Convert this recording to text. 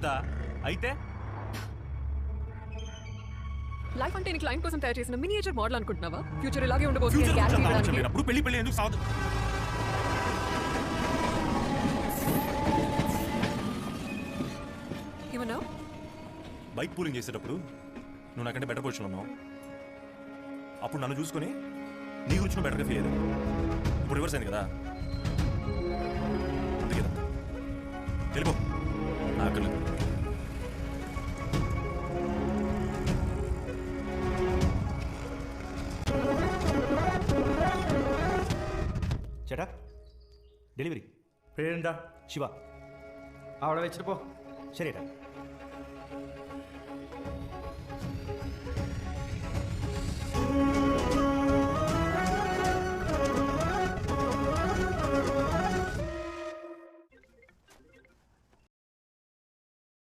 వద్దా? అయితే లైఫ్ అంటే నీ క్లయింట్ కోసం తయారు చేసిన మినియేచర్ మోడల్ అనుకుంటున్నావా? ఫ్యూచర్ ఇలాగే ఉండబోతుంది ఫ్యూచర్ అని గురించి guarantee ఆలోచన ఇవ్వడానికి. లేనప్పుడు పెళ్లి ఎందుకు సావదు? ఏమన్నావు? బైక్ పూలింగ్ చేసేటప్పుడు నువ్వు నాకంటే బెటర్ పొజిషన్ ఉన్నావు. అప్పుడు నన్ను చూసుకొని నీ గురించి నువ్వు బెటర్గా ఫీల్ అయ్యేది. ఇప్పుడు రివర్స్ అయింది కదా, అందుకే వెళ్ళిపో. నాకు ചേട്ടാ ഡെലിവറി പേരെന്താ? ശിവ അവിടെ വെച്ചിട്ട് പോ. ശരി ഏട്ടാ.